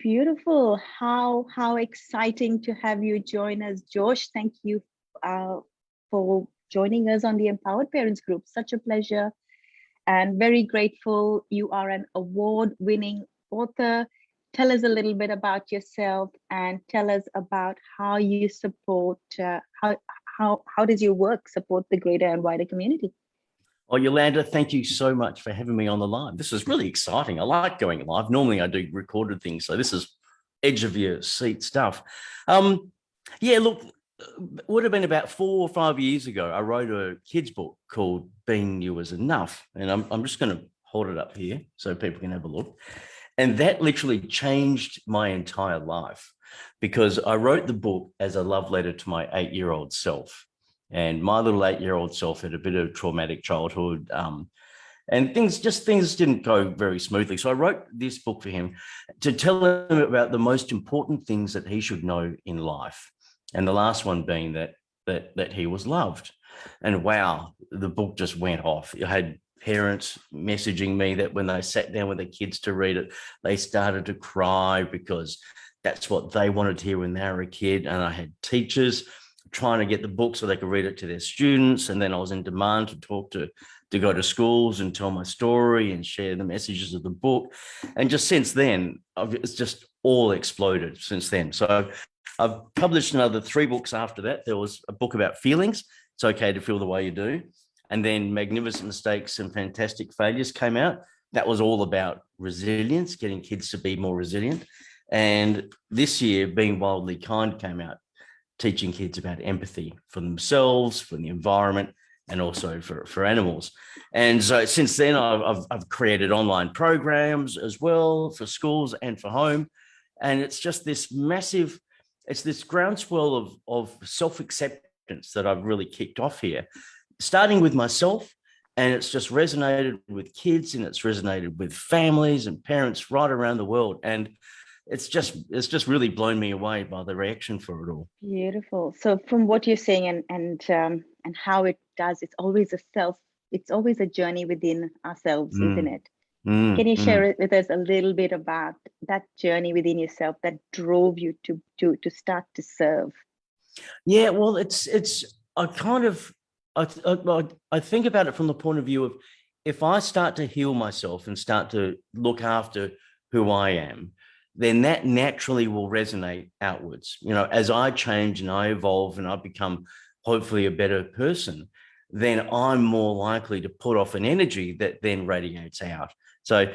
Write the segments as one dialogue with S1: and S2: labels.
S1: Beautiful. How exciting to have you join us, Josh. Thank you for joining us on the Empowered Parents Group. Such a pleasure and very grateful. You are an award-winning author. Tell us a little bit about yourself and tell us about how you support, how does your work support the greater and wider community?
S2: Oh, Yolanda, thank you so much for having me on the live. This is really exciting. I like going live. Normally I do recorded things, so this is edge of your seat stuff. Yeah, look, it would have been about 4 or 5 years ago, I wrote a kid's book called Being You Is Enough. And I'm just going to hold it up here so people can have a look. And that literally changed my entire life because I wrote the book as a love letter to my 8-year-old self. And my little 8-year-old self had a bit of traumatic childhood, and things didn't go very smoothly. So I wrote this book for him to tell him about the most important things that he should know in life. And the last one being that he was loved. And wow, the book just went off. I had parents messaging me that when they sat down with their kids to read it, they started to cry because that's what they wanted to hear when they were a kid. And I had teachers trying to get the book so they could read it to their students. And then I was in demand to talk to go to schools and tell my story and share the messages of the book. And just since then, it's just all exploded since then. So I've published another 3 books after that. There was a book about feelings. It's okay to feel the way you do. And then Magnificent Mistakes and Fantastic Failures came out. That was all about resilience, getting kids to be more resilient. And this year, Being Wildly Kind came out, teaching kids about empathy for themselves, for the environment, and also for animals. And so since then, I've created online programs as well for schools and for home. And it's just this massive, it's this groundswell of self-acceptance that I've really kicked off here, starting with myself. And it's just resonated with kids and it's resonated with families and parents right around the world. And it's just really blown me away by the reaction for it all.
S1: Beautiful. So from what you're saying and how it does, it's always a journey within ourselves, isn't it? Can you share it with us a little bit about that journey within yourself that drove you to start to serve?
S2: Yeah, well, I think about it from the point of view of if I start to heal myself and start to look after who I am, then that naturally will resonate outwards. You know, as I change and I evolve and I become hopefully a better person, then I'm more likely to put off an energy that then radiates out. So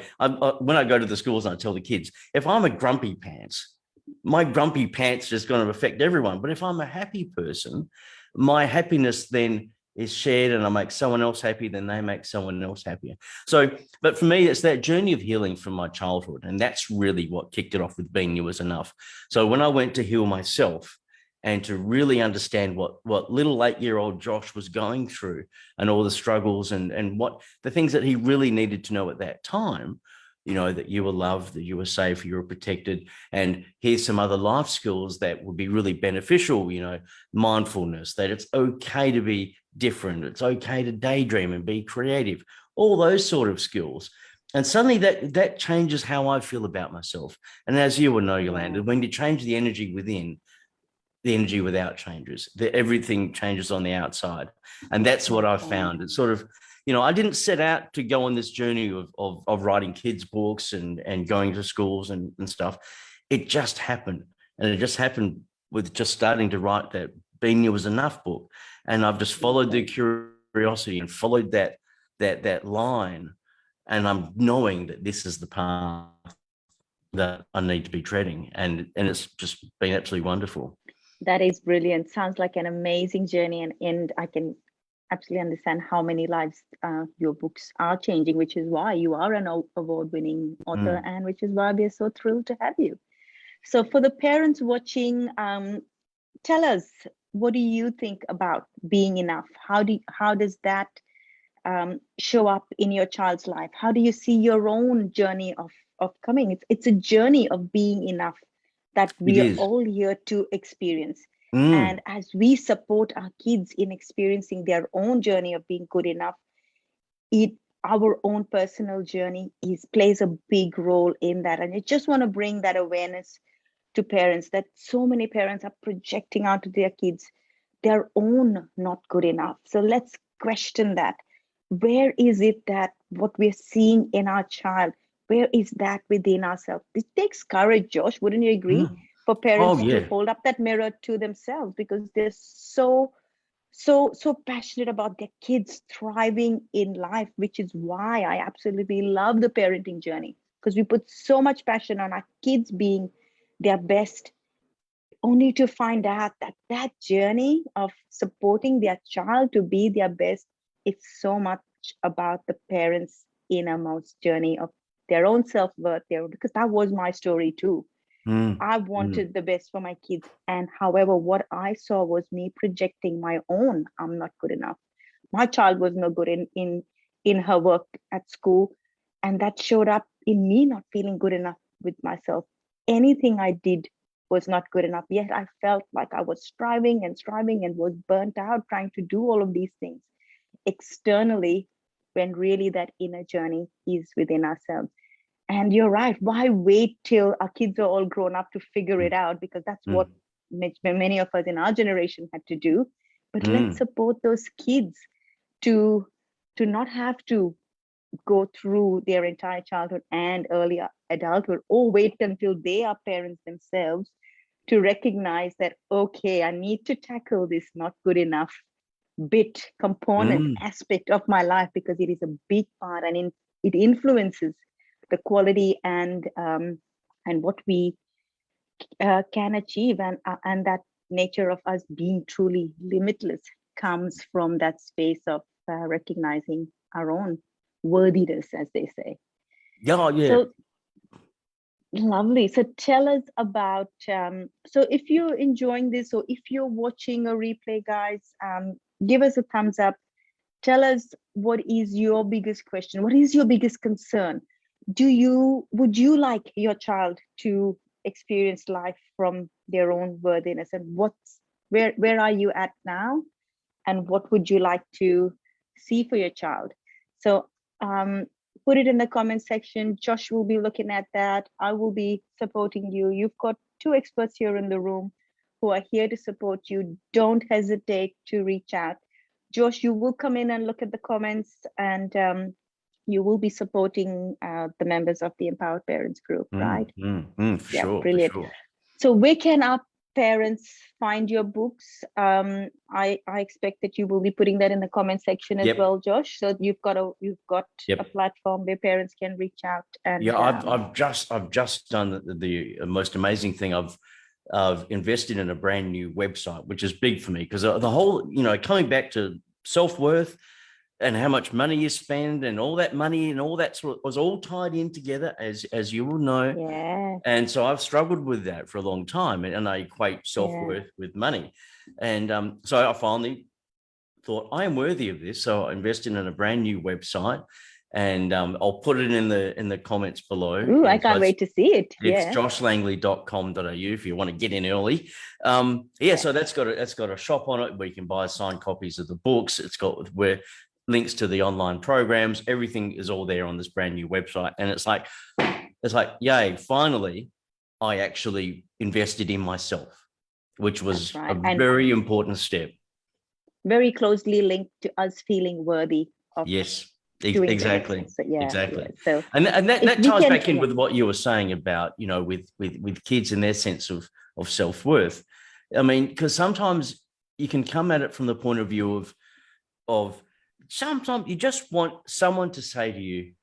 S2: when I go to the schools and I tell the kids, if I'm a grumpy pants, my grumpy pants is going to affect everyone. But if I'm a happy person, my happiness then is shared and I make someone else happy, then they make someone else happier. So, but for me, it's that journey of healing from my childhood. And that's really what kicked it off with Being You Is Enough. So when I went to heal myself and to really understand what little 8-year-old Josh was going through and all the struggles and what the things that he really needed to know at that time, you know, that you were loved, that you were safe, you were protected. And here's some other life skills that would be really beneficial, you know, mindfulness, that it's okay to be different. It's okay to daydream and be creative, all those sort of skills. And suddenly that changes how I feel about myself. And as you will know, Yolanda, when you change the energy within, the energy without changes, everything changes on the outside. And that's what I found. It's sort of, you know, I didn't set out to go on this journey of writing kids' books and going to schools and stuff. It just happened. And it just happened with just starting to write that Being You Was Enough book. And I've just followed the curiosity and followed that line. And I'm knowing that this is the path that I need to be treading. And it's just been absolutely wonderful.
S1: That is brilliant. Sounds like an amazing journey. And I can absolutely understand how many lives your books are changing, which is why you are an award-winning author and which is why we are so thrilled to have you. So for the parents watching, tell us, what do you think about being enough? How does that show up in your child's life? How do you see your own journey of coming? It's a journey of being enough that we are all here to experience. And as we support our kids in experiencing their own journey of being good enough, our own personal journey plays a big role in that. And I just want to bring that awareness to parents, that so many parents are projecting out to their kids their own not good enough. So let's question that. Where is it that what we're seeing in our child, where is that within ourselves? It takes courage, Josh, wouldn't you agree? For
S2: Oh,
S1: parents to
S2: yeah.
S1: hold up that mirror to themselves, because they're so passionate about their kids thriving in life, which is why I absolutely love the parenting journey, because we put so much passion on our kids being their best, only to find out that that journey of supporting their child to be their best, it's so much about the parents' innermost journey of their own self-worth there, because that was my story too. I wanted the best for my kids. And however, what I saw was me projecting my own, I'm not good enough. My child was no good in her work at school. And that showed up in me not feeling good enough with myself. Anything I did was not good enough. Yet I felt like I was striving and was burnt out trying to do all of these things externally, when really that inner journey is within ourselves. And you're right. Why wait till our kids are all grown up to figure it out? Because that's what many of us in our generation had to do. But let's support those kids to not have to go through their entire childhood and early adulthood, or wait until they are parents themselves to recognize that, okay, I need to tackle this not good enough component aspect of my life, because it is a big part, and it influences the quality and what we can achieve, and that nature of us being truly limitless comes from that space of recognizing our own worthiness, as they say.
S2: Yeah, yeah.
S1: So lovely. So tell us about, so if you're enjoying this, or if you're watching a replay, guys, give us a thumbs up. Tell us, what is your biggest question? What is your biggest concern? Would you like your child to experience life from their own worthiness? And where are you at now? And what would you like to see for your child? So put it in the comment section. Josh will be looking at that. I will be supporting you. You've got two experts here in the room who are here to support you. Don't hesitate to reach out. Josh, you will come in and look at the comments, and you will be supporting the members of the Empowered Parents group, right?
S2: For sure,
S1: brilliant.
S2: for sure.
S1: So where can our parents find your books? I expect that you will be putting that in the comment section as well, Josh. So you've got a platform where parents can reach out. And
S2: I've just done the most amazing thing. I've invested in a brand new website, which is big for me, because the whole, coming back to self-worth and how much money you spend, and all that money and all that sort of was all tied in together, as you will know.
S1: Yeah.
S2: And so I've struggled with that for a long time, and I equate self-worth with money. And so I finally thought, I am worthy of this. So I invested in a brand new website, and I'll put it in the comments below.
S1: Ooh, I can't wait to see it.
S2: It's joshlangley.com.au if you want to get in early. So that's got a shop on it where you can buy signed copies of the books. It's got links to the online programs. Everything is all there on this brand new website. And it's like, yay, finally, I actually invested in myself, which was a very important step.
S1: Very closely linked to us feeling worthy of
S2: exactly.
S1: So,
S2: exactly.
S1: So,
S2: and that ties back in with what you were saying about, with kids and their sense of self-worth. I mean, because sometimes you can come at it from the point of view of sometimes you just want someone to say to you,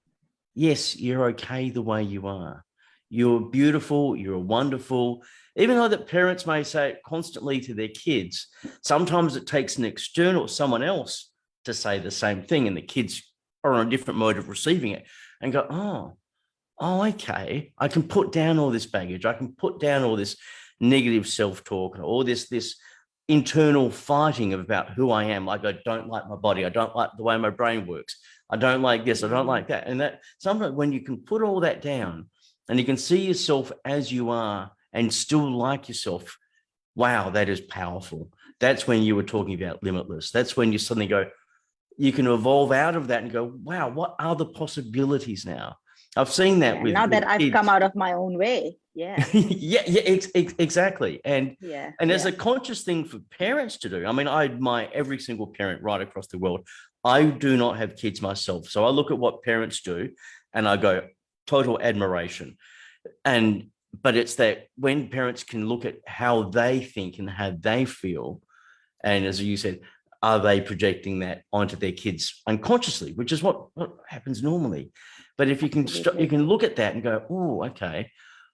S2: yes, you're okay the way you are. You're beautiful. You're wonderful. Even though that parents may say it constantly to their kids, sometimes it takes an external, someone else, to say the same thing, and the kids are on a different mode of receiving it and go, oh, okay. I can put down all this baggage. I can put down all this negative self-talk, all this internal fighting about who I am. Like, I don't like my body. I don't like the way my brain works. I don't like this. I don't like that. And that sometimes when you can put all that down and you can see yourself as you are and still like yourself, wow, that is powerful. That's when you were talking about limitless. That's when you suddenly go, you can evolve out of that and go, wow, what are the possibilities now? I've seen that
S1: Yeah,
S2: with
S1: now that I've
S2: kids.
S1: come out of my own way. Yeah.
S2: Exactly. And
S1: Yeah.
S2: there's
S1: Yeah.
S2: a conscious thing for parents to do. I mean, I admire every single parent right across the world. I do not have kids myself, so I look at what parents do and I go, total admiration. And but it's that when parents can look at how they think and how they feel, and as you said, are they projecting that onto their kids unconsciously, which is what happens normally. But if you can you can look at that and go, oh, okay,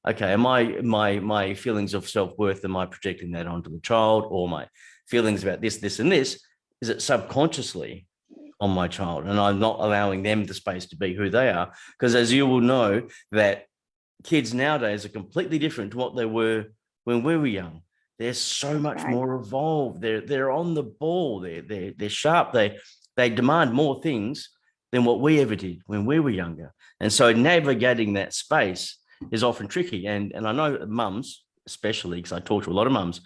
S2: am my feelings of self-worth, am I projecting that onto the child, or my feelings about this and this, is it subconsciously on my child, and I'm not allowing them the space to be who they are? Because as you will know, that kids nowadays are completely different to what they were when we were young. They're so much more evolved. They're on the ball. They're sharp. They demand more things than what we ever did when we were younger. And so navigating that space is often tricky. And I know mums, especially because I talk to a lot of mums,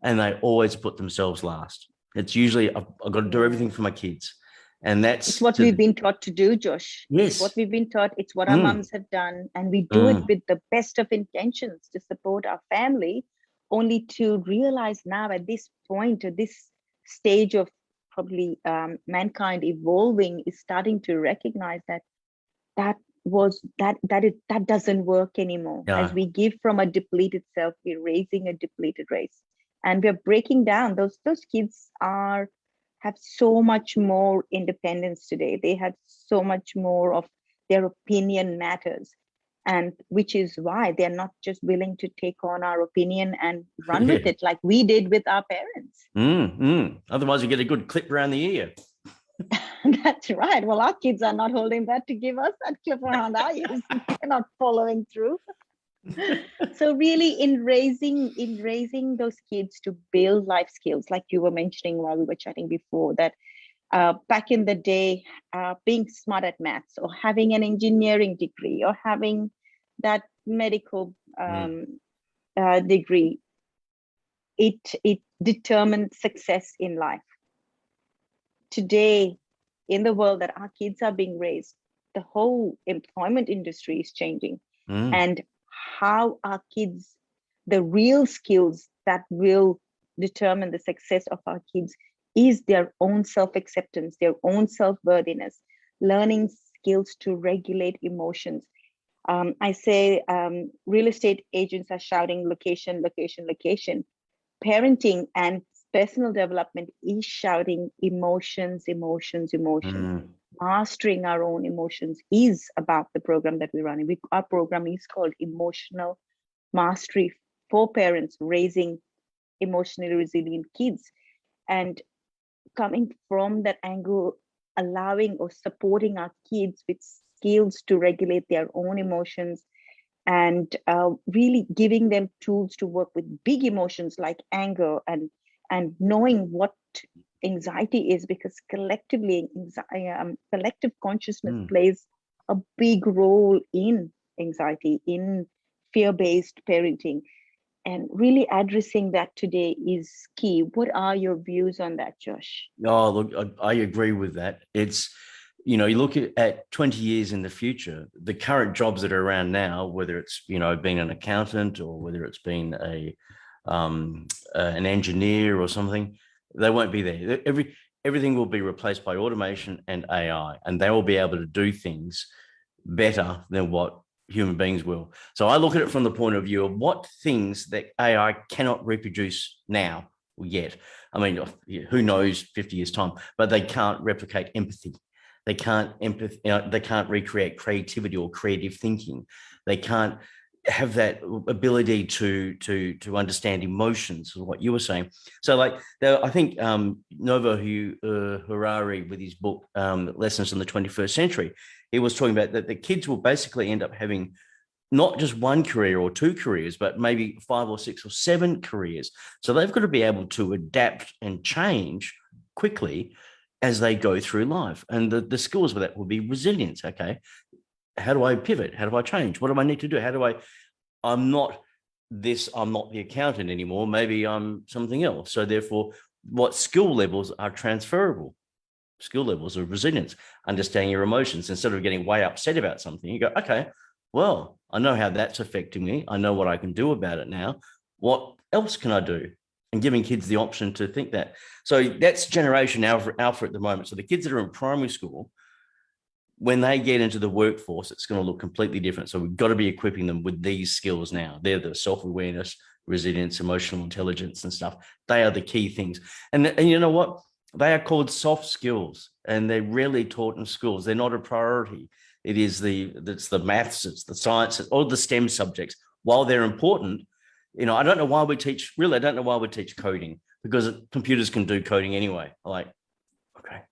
S2: and they always put themselves last. It's usually I've got to do everything for my kids. And
S1: It's what we've been taught to do, Josh.
S2: Yes.
S1: It's what we've been taught. It's what our mums have done. And we do it with the best of intentions to support our family, only to realize now at this point, at this stage of probably mankind evolving, is starting to recognize that that doesn't work anymore.
S2: Yeah.
S1: As we give from a depleted self, we're raising a depleted race. And we're breaking down. Those kids have so much more independence today. They have so much more of their opinion matters, and which is why they're not just willing to take on our opinion and run with it like we did with our parents.
S2: Otherwise, you get a good clip around the ear.
S1: That's right. Well, our kids are not holding that to give us that clip around our ears. They're not following through. So really in raising those kids to build life skills, like you were mentioning while we were chatting before, that back in the day, being smart at maths or having an engineering degree or having that medical degree, it determined success in life. Today, in the world that our kids are being raised, the whole employment industry is changing. And how our kids, the real skills that will determine the success of our kids is their own self-acceptance, their own self-worthiness, learning skills to regulate emotions. I say real estate agents are shouting location, location, location. Parenting and personal development is shouting emotions, emotions, emotions. Mastering our own emotions is about the program that we're running. Our program is called Emotional Mastery for Parents Raising Emotionally Resilient Kids. And coming from that angle, allowing or supporting our kids with skills to regulate their own emotions, and really giving them tools to work with big emotions like anger, and knowing what anxiety is, because collectively collective consciousness plays a big role in anxiety, in fear-based parenting, and really addressing that today is key. What are your views on that, Josh?
S2: Oh, look, I agree with that. It's, you look at 20 years in the future, the current jobs that are around now, whether it's, being an accountant or whether it's been an engineer or something, they won't be there. Everything will be replaced by automation and AI, and they will be able to do things better than what human beings will. So I look at it from the point of view of what things that AI cannot reproduce now yet. I mean, who knows 50 years time, but they can't replicate empathy. They can't they can't recreate creativity or creative thinking. They can't have that ability to understand emotions, is what you were saying. So like I think Novo Harari, with his book Lessons in the 21st Century, he was talking about that the kids will basically end up having not just one career or two careers, but maybe 5 or 6 or 7 careers. So they've got to be able to adapt and change quickly as they go through life. And the skills for that will be resilience. Okay, how do I pivot? How do I change? What do I need to do? I'm not the accountant anymore. Maybe I'm something else. So therefore, what skill levels are transferable? skill levels of resilience, understanding your emotions. Instead of getting way upset about something, you go, okay, well, I know how that's affecting me. I know what I can do about it now. What else can I do? And giving kids the option to think that. So that's generation alpha at the moment. So the kids that are in primary school, when they get into the workforce, it's going to look completely different. So we've got to be equipping them with these skills now. They're the self-awareness, resilience, emotional intelligence and stuff. They are the key things. And you know what? They are called soft skills, and they're rarely taught in schools. They're not a priority. It's the maths, it's the science, it's all the STEM subjects. While they're important, I don't know why we teach coding, because computers can do coding anyway. Like, okay,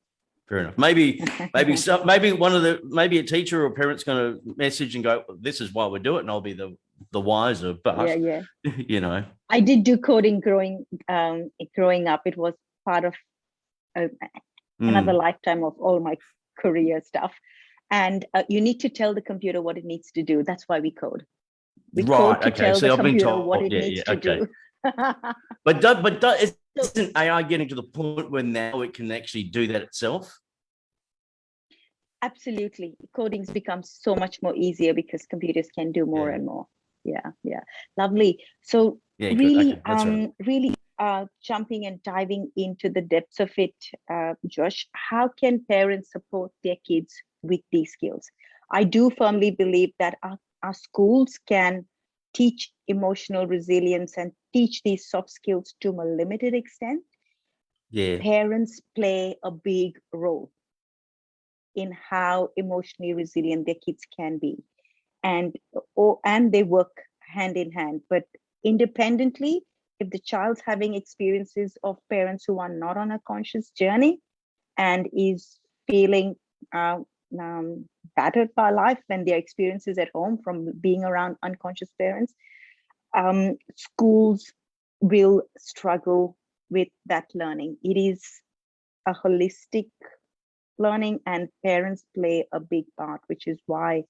S2: fair enough. Maybe a teacher or a parent's going to message and go, this is why we do it, and I'll be the wiser. But
S1: yeah. I did do coding growing up. It was part of another lifetime of all my career stuff. And you need to tell the computer what it needs to do. That's why we code. We code to tell the computer what it needs to do.
S2: But isn't AI getting to the point where now it can actually do that itself?
S1: Absolutely. Coding's becomes so much more easier because computers can do more and more. Yeah. Lovely. So really jumping and diving into the depths of it, Josh, how can parents support their kids with these skills? I do firmly believe that our schools can teach emotional resilience and teach these soft skills to a limited extent.
S2: Yeah.
S1: Parents play a big role in how emotionally resilient their kids can be. And they work hand in hand. But independently, if the child's having experiences of parents who are not on a conscious journey and is feeling battered by life and their experiences at home from being around unconscious parents, schools will struggle with that learning. It is a holistic learning, and parents play a big part, which is why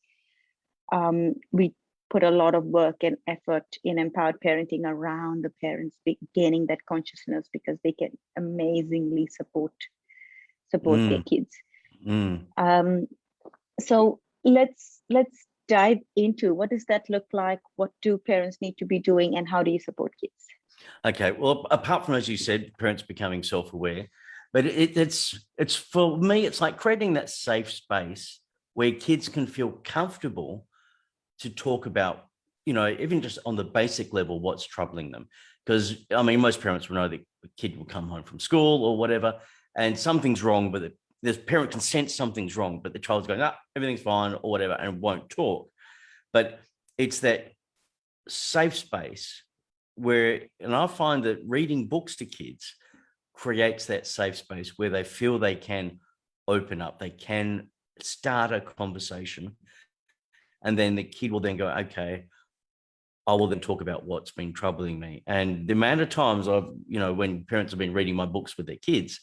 S1: we put a lot of work and effort in empowered parenting around the parents gaining that consciousness, because they can amazingly support their kids. So let's dive into, what does that look like? What do parents need to be doing, and how do you support kids?
S2: Okay, well, apart from, as you said, parents becoming self-aware, but it's for me, it's like creating that safe space where kids can feel comfortable to talk about, even just on the basic level, what's troubling them. Because, I mean, most parents will know that the kid will come home from school or whatever, and something's wrong, but the parent can sense something's wrong, but the child's going, everything's fine or whatever, and won't talk. But it's that safe space where, and I find that reading books to kids creates that safe space where they feel they can open up, they can start a conversation, and then the kid will then go, okay, I will then talk about what's been troubling me. And the amount of times when parents have been reading my books with their kids,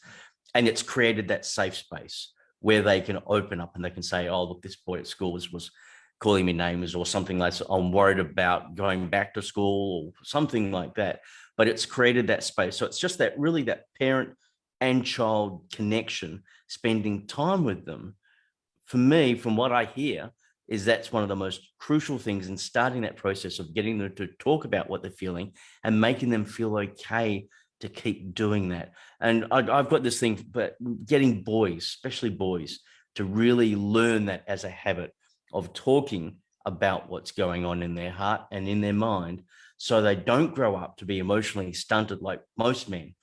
S2: and it's created that safe space where they can open up and they can say, oh, look, this boy at school was calling me names or something like that. I'm worried about going back to school or something like that. But it's created that space. So it's just that parent and child connection, spending time with them. For me, from what I hear, is that's one of the most crucial things in starting that process of getting them to talk about what they're feeling and making them feel okay to keep doing that. And I've got this thing, but getting boys, especially boys, to really learn that as a habit of talking about what's going on in their heart and in their mind, so they don't grow up to be emotionally stunted like most men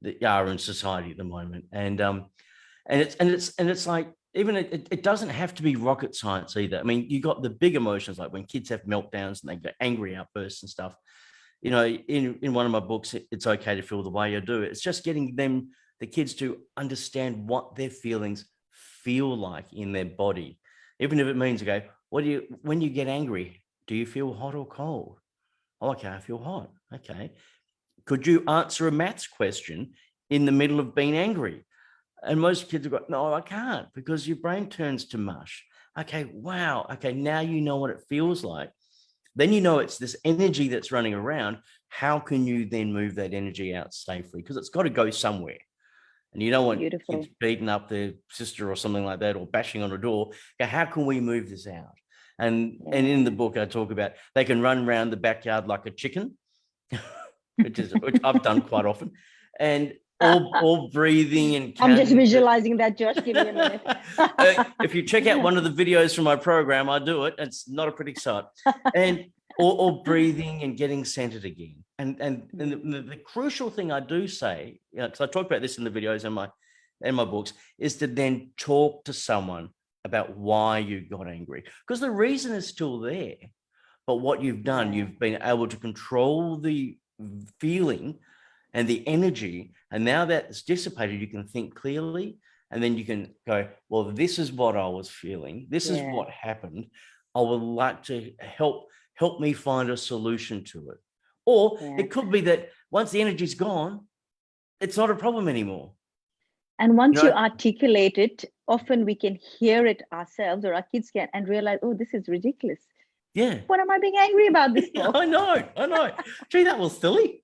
S2: that are in society at the moment. And it's like, even it doesn't have to be rocket science either. I mean, you got the big emotions, like when kids have meltdowns and they get angry outbursts and stuff. In one of my books, It's Okay to Feel the Way You Do. It's just getting the kids to understand what their feelings feel like in their body. Even if it means, okay, when you get angry, do you feel hot or cold? Oh, okay, I feel hot. Okay. Could you answer a maths question in the middle of being angry? And most kids have got, no, I can't, because your brain turns to mush. Okay, wow. Okay, now you know what it feels like. Then it's this energy that's running around. How can you then move that energy out safely? Because it's got to go somewhere. and you don't want
S1: Beautiful.
S2: kids beating up their sister or something like that, or bashing on a door, go, how can we move this out? And in the book, I talk about they can run around the backyard like a chicken, which I've done quite often, and all breathing and
S1: I'm just
S2: counting
S1: visualizing that, Josh. Give me a minute.
S2: if you check out one of the videos from my program, I do it. It's not a pretty sight. And or breathing and getting centered again. And the crucial thing I do say, because I talk about this in the videos and my books, is to then talk to someone about why you got angry, because the reason is still there. But what you've done, you've been able to control the feeling and the energy, and now that it's dissipated, you can think clearly, and then you can go, well, this is what I was feeling, this is what happened, I would like to help me find a solution to it. Or it could be that once the energy's gone, it's not a problem anymore.
S1: And once you articulate it, often we can hear it ourselves, or our kids can, and realize, oh, this is ridiculous.
S2: Yeah.
S1: What am I being angry about this for?
S2: I know. Gee, that was silly.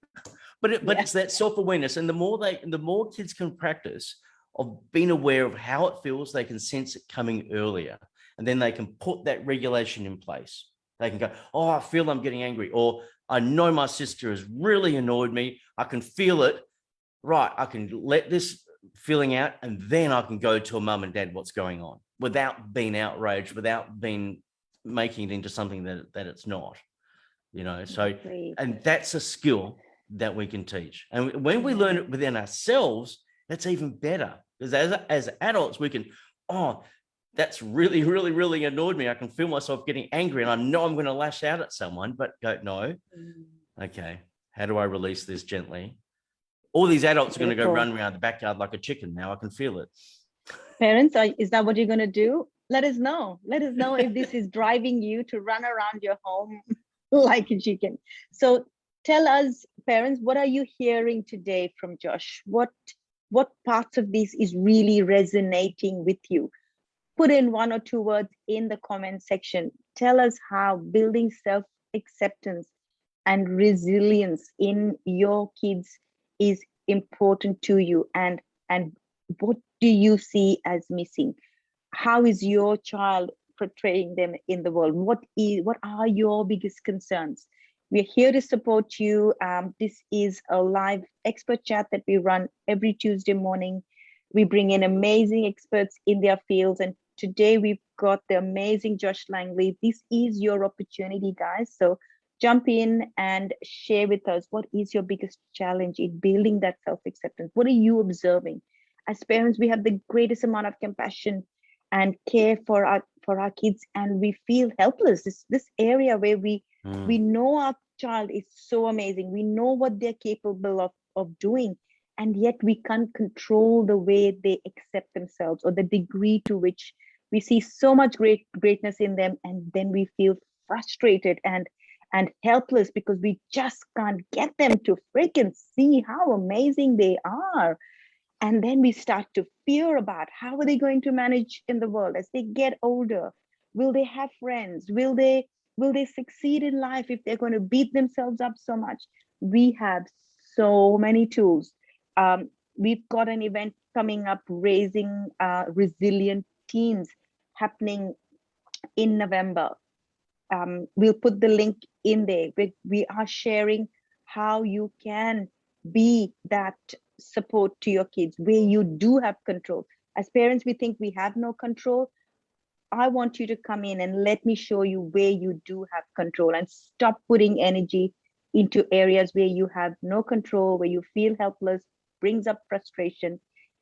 S2: But it's that self-awareness. And the more kids can practice of being aware of how it feels, they can sense it coming earlier. And then they can put that regulation in place. They can go, oh, I feel I'm getting angry. Or I know my sister has really annoyed me. I can feel it. Right. I can let this feeling out, and then I can go to a mum and dad what's going on without being outraged, without being making it into something that it's not. So, and that's a skill that we can teach. And when we learn it within ourselves, that's even better, because as adults, we can, oh, that's really, really, really annoyed me. I can feel myself getting angry, and I know I'm going to lash out at someone, but go, no, okay, how do I release this gently? All these adults are going to go run around the backyard like a chicken. Now I can feel it.
S1: Parents, is that what you're going to do? Let us know. Let us know if this is driving you to run around your home like a chicken. So tell us, parents, what are you hearing today from Josh? What parts of this is really resonating with you? Put in 1 or 2 words in the comment section. Tell us how building self-acceptance and resilience in your kids is important to you, and what do you see as missing? How is your child portraying them in the world? What are your biggest concerns? We're here to support you. This is a live expert chat that we run every Tuesday morning. We bring in amazing experts in their fields, and today we've got the amazing Josh Langley. This is your opportunity, guys. So jump in and share with us, what is your biggest challenge in building that self-acceptance? What are you observing? As parents, we have the greatest amount of compassion and care for our kids, and we feel helpless. This area where we know our child is so amazing. We know what they're capable of doing, and yet we can't control the way they accept themselves, or the degree to which we see so much greatness in them, and then we feel frustrated and helpless because we just can't get them to freaking see how amazing they are. And then we start to fear about how are they going to manage in the world as they get older. Will they have friends? Will they succeed in life if they're going to beat themselves up so much? We have so many tools. We've got an event coming up, Raising Resilient Teens, happening in November. We'll put the link in there. We are sharing how you can be that support to your kids, where you do have control. As parents, we think we have no control. I want you to come in and let me show you where you do have control, and stop putting energy into areas where you have no control, where you feel helpless, brings up frustration,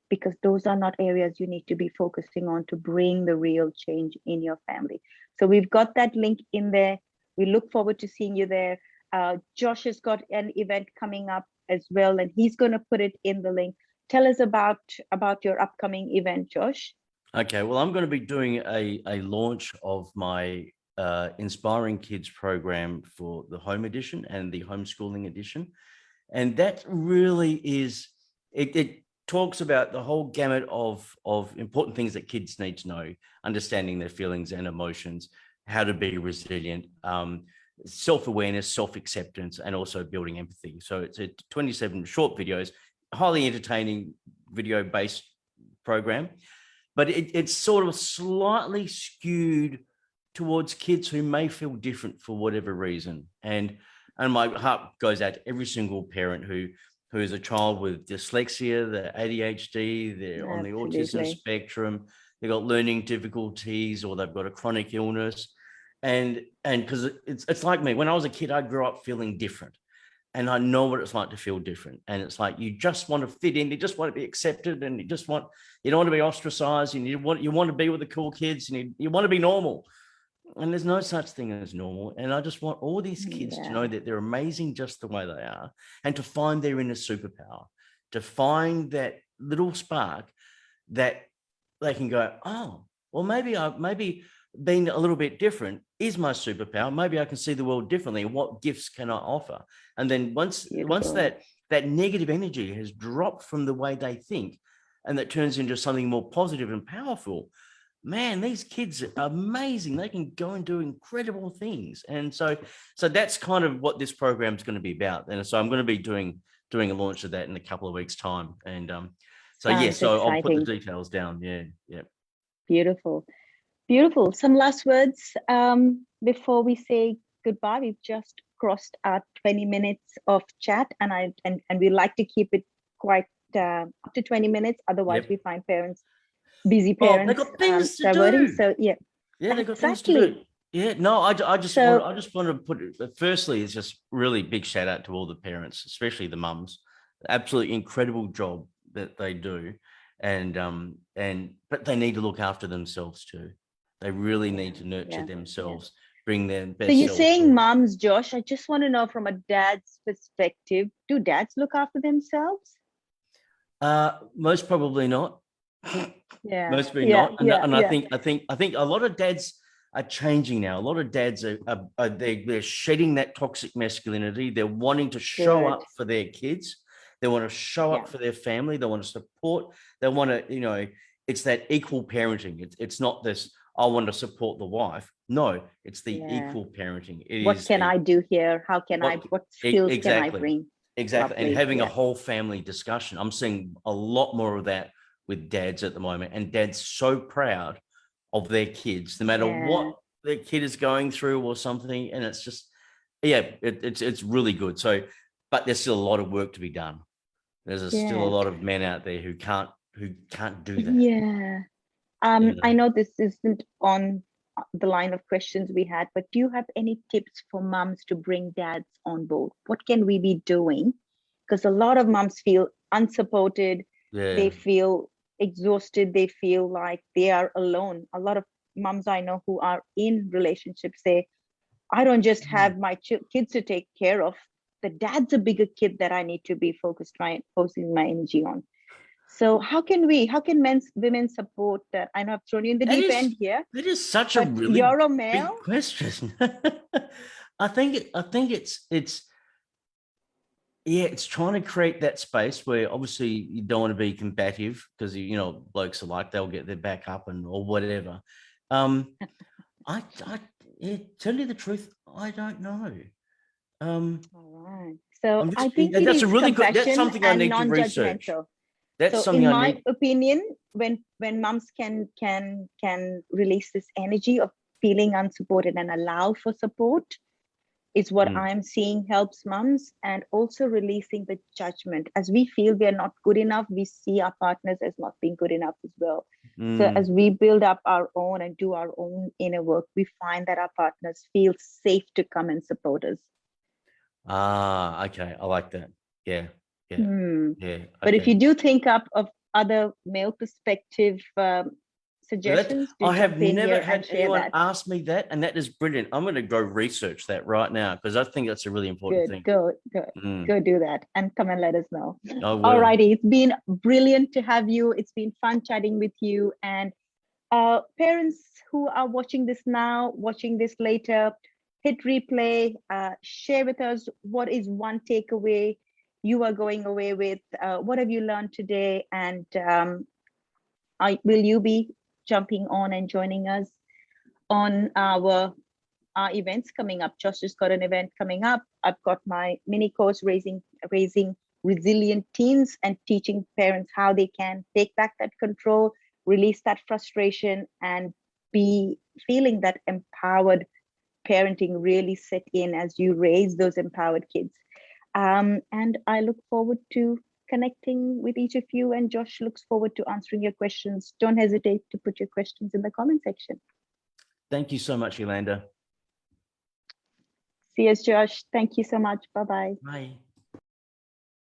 S1: because those are not areas you need to be focusing on to bring the real change in your family. So we've got that link in there. We look forward to seeing you there. Josh has got an event coming up as well, and he's going to put it in the link. Tell us about your upcoming event, Josh.
S2: Okay, well, I'm going to be doing a launch of my Inspiring Kids program for the home edition and the homeschooling edition. And that really is, it talks about the whole gamut of important things that kids need to know, understanding their feelings and emotions, how to be resilient, self-awareness, self-acceptance, and also building empathy. So it's 27 short videos, highly entertaining, video-based program, but it's sort of slightly skewed towards kids who may feel different for whatever reason. And my heart goes out to every single parent who is a child with dyslexia, the ADHD, they're on the autism
S1: Absolutely.
S2: spectrum, they've got learning difficulties, or they've got a chronic illness. And because it's like me, when I was a kid, I grew up feeling different. And I know what it's like to feel different. And it's like you just want to fit in, you just want to be accepted, and you don't want to be ostracized, and you want to be with the cool kids, and you want to be normal. And there's no such thing as normal. And I just want all these kids to know that they're amazing just the way they are, and to find their inner superpower, to find that little spark that they can go, oh, well, maybe being a little bit different is my superpower. Maybe I can see the world differently. What gifts can I offer? And then once that negative energy has dropped from the way they think, and that turns into something more positive and powerful, man, these kids are amazing. They can go and do incredible things. And so that's kind of what this program is going to be about. And so I'm going to be doing a launch of that in a couple of weeks' time. And so I'll put the details down. Yeah.
S1: Beautiful. Some last words before we say goodbye. We've just crossed our 20 minutes of chat, and we like to keep it quite up to 20 minutes. Otherwise, we find busy parents.
S2: They've got things to
S1: do.
S2: do.
S1: So
S2: they've got things to do. Yeah, no, I just want to put it. Firstly, it's just really big shout out to all the parents, especially the mums. Absolutely incredible job that they do, but they need to look after themselves too. They really need to nurture themselves, bring their best.
S1: So you're saying mums, Josh? I just want to know from a dad's perspective, do dads look after themselves?
S2: Most probably not. Most probably not. I think a lot of dads are changing now. A lot of dads they're shedding that toxic masculinity. They're wanting to show up for their kids. They want to show up for their family. They want to support. They want to, it's that equal parenting. It's not this, I want to support the wife. No, it's the equal parenting.
S1: What can I do here? How can what skills can I bring?
S2: Exactly. And having a whole family discussion. I'm seeing a lot more of that with dads at the moment. And dads so proud of their kids, no matter what their kid is going through or something. And it's just, it's really good. So, but there's still a lot of work to be done. There's still a lot of men out there who can't do that.
S1: Yeah. I know this isn't on the line of questions we had, but do you have any tips for mums to bring dads on board? What can we be doing? Because a lot of mums feel unsupported. They feel exhausted. They feel like they are alone. A lot of mums I know who are in relationships say, I don't just have my kids to take care of. The dad's a bigger kid that I need to be focusing my energy on. So how can women support that? I know I've thrown you in the deep end here.
S2: That is such a really
S1: you're a male?
S2: big question. I think it's trying to create that space where obviously you don't want to be combative, because blokes are like, they'll get their back up or whatever. I tell you the truth, I don't know.
S1: All right. So I think
S2: that's a really good. That's something I need to research. That's something
S1: in my opinion, when mums can release this energy of feeling unsupported and allow for support, is what I'm seeing helps mums. And also releasing the judgment. As we feel we are not good enough, we see our partners as not being good enough as well. So as we build up our own and do our own inner work, we find that our partners feel safe to come and support us.
S2: Okay. I like that. Yeah. Okay.
S1: But if you do think up of other male perspective suggestions,
S2: I have never had anyone ask me that, and that is brilliant. I'm going to go research that right now, because I think that's a really important thing.
S1: Go do that and come and let us know. All righty. It's been brilliant to have you. It's been fun chatting with you. And parents who are watching this now, watching this later, hit replay, share with us what is one takeaway you are going away with. What have you learned today? And will you be jumping on and joining us on our events coming up? Josh has got an event coming up. I've got my mini course raising resilient teens and teaching parents how they can take back that control, release that frustration, and be feeling that empowered parenting really set in as you raise those empowered kids. And I look forward to connecting with each of you, and Josh looks forward to answering your questions. Don't hesitate to put your questions in the comment section.
S2: Thank you so much, Yolanda.
S1: See you, Josh. Thank you so much. Bye-bye.
S2: Bye.